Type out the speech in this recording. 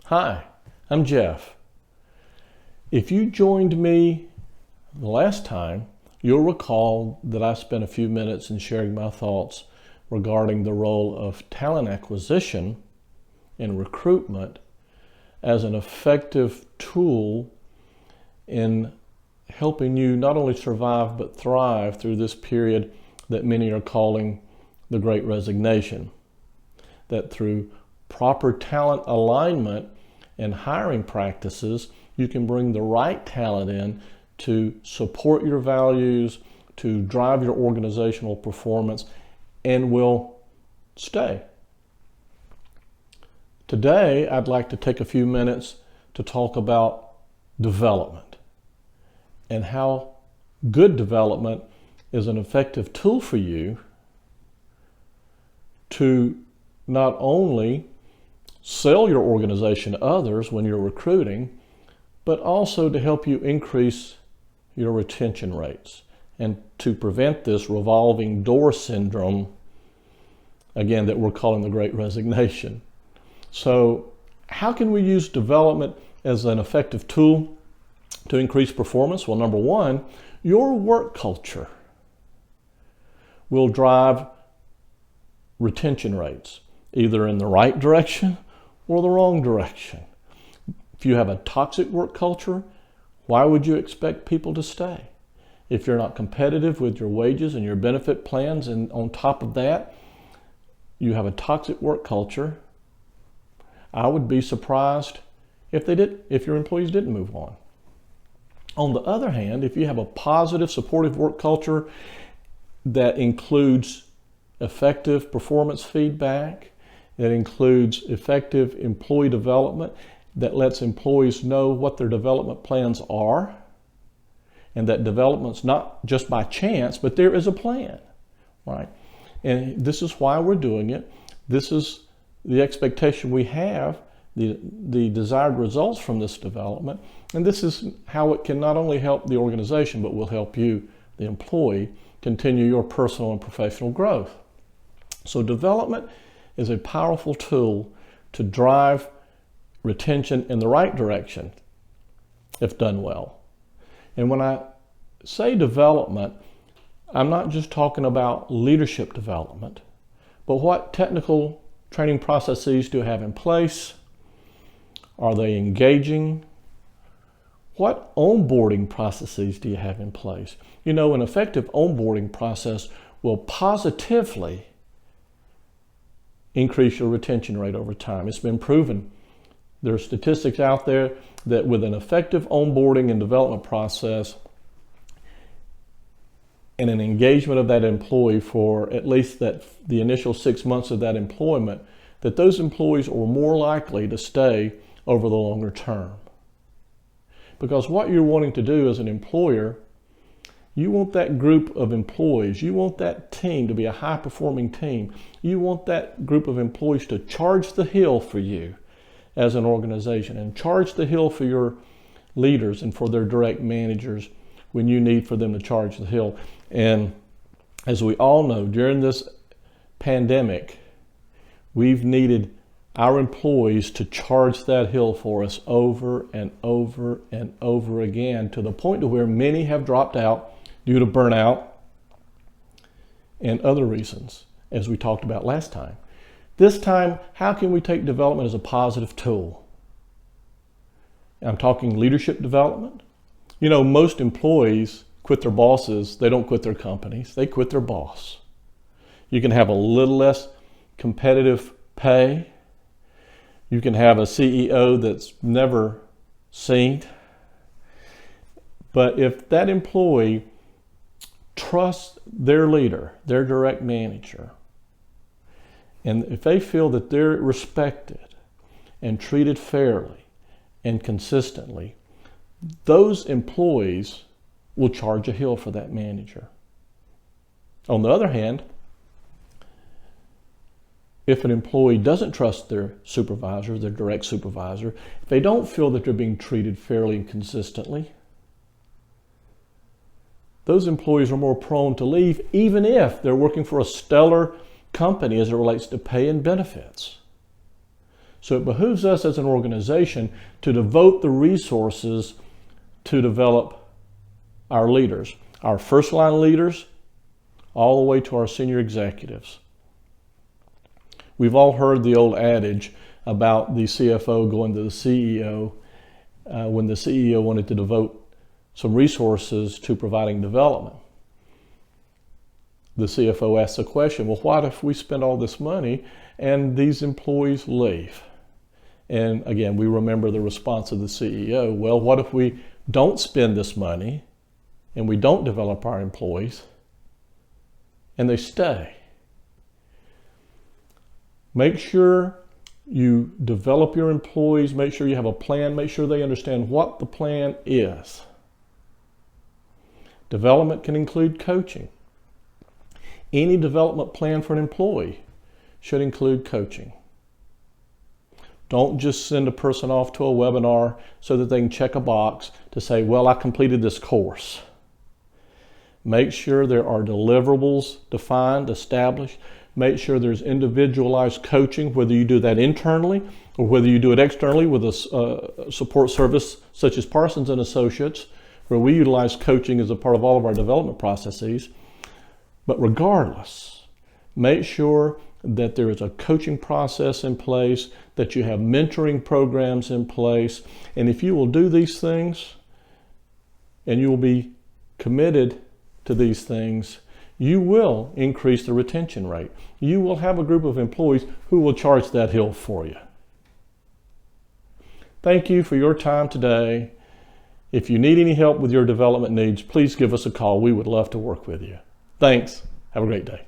Hi, I'm Jeff. If you joined me the last time, you'll recall that I spent a few minutes in sharing my thoughts regarding the role of talent acquisition and recruitment as an effective tool in helping you not only survive but thrive through this period that many are calling the Great Resignation. That through proper talent alignment and hiring practices, you can bring the right talent in to support your values, to drive your organizational performance, and will stay. Today, I'd like to take a few minutes to talk about development and how good development is an effective tool for you to not only sell your organization to others when you're recruiting, but also to help you increase your retention rates and to prevent this revolving door syndrome, again, that we're calling the Great Resignation. So how can we use development as an effective tool to increase performance? Well, number one, your work culture will drive retention rates, either in the right direction or the wrong direction. If you have a toxic work culture, why would you expect people to stay? If you're not competitive with your wages and your benefit plans, and on top of that, you have a toxic work culture, I would be surprised if your employees didn't move on. On the other hand, if you have a positive, supportive work culture that includes effective performance feedback, that includes effective employee development, that lets employees know what their development plans are, and that development's not just by chance, but there is a plan, right? And this is why we're doing it. This is the expectation we have, the desired results from this development, and this is how it can not only help the organization, but will help you, the employee, continue your personal and professional growth. So development is a powerful tool to drive retention in the right direction if done well. And when I say development, I'm not just talking about leadership development, but what technical training processes do you have in place? Are they engaging? What onboarding processes do you have in place? You know, an effective onboarding process will positively increase your retention rate over time. It's been proven. There are statistics out there that with an effective onboarding and development process and an engagement of that employee for at least the initial 6 months of that employment, that those employees are more likely to stay over the longer term. Because what you're wanting to do as an employer, you want that group of employees, you want that team to be a high-performing team. You want that group of employees to charge the hill for you as an organization and charge the hill for your leaders and for their direct managers when you need for them to charge the hill. And as we all know, during this pandemic, we've needed our employees to charge that hill for us over and over and over again, to the point to where many have dropped out due to burnout and other reasons, as we talked about last time. This time, how can we take development as a positive tool? I'm talking leadership development. You know, most employees quit their bosses. They don't quit their companies. They quit their boss. You can have a little less competitive pay. You can have a CEO that's never seen. But if that employee trusts their leader, their direct manager, and if they feel that they're respected and treated fairly and consistently, those employees will charge a hill for that manager. On the other hand, if an employee doesn't trust their supervisor, their direct supervisor, if they don't feel that they're being treated fairly and consistently, those employees are more prone to leave, even if they're working for a stellar company as it relates to pay and benefits. So it behooves us as an organization to devote the resources to develop our leaders, our first line leaders, all the way to our senior executives. We've all heard the old adage about the CFO going to the CEO when the CEO wanted to devote some resources to providing development. The CFO asks the question, well, what if we spend all this money and these employees leave? And again, we remember the response of the CEO, well, what if we don't spend this money and we don't develop our employees and they stay? Make sure you develop your employees, make sure you have a plan, make sure they understand what the plan is. Development can include coaching. Any development plan for an employee should include coaching. Don't just send a person off to a webinar so that they can check a box to say, well, I completed this course. Make sure there are deliverables defined, established. Make sure there's individualized coaching, whether you do that internally or whether you do it externally with a support service such as Parsons and Associates, where we utilize coaching as a part of all of our development processes. But regardless, make sure that there is a coaching process in place, that you have mentoring programs in place. And if you will do these things and you will be committed to these things, you will increase the retention rate. You will have a group of employees who will charge that hill for you. Thank you for your time today. If you need any help with your development needs, please give us a call. We would love to work with you. Thanks. Have a great day.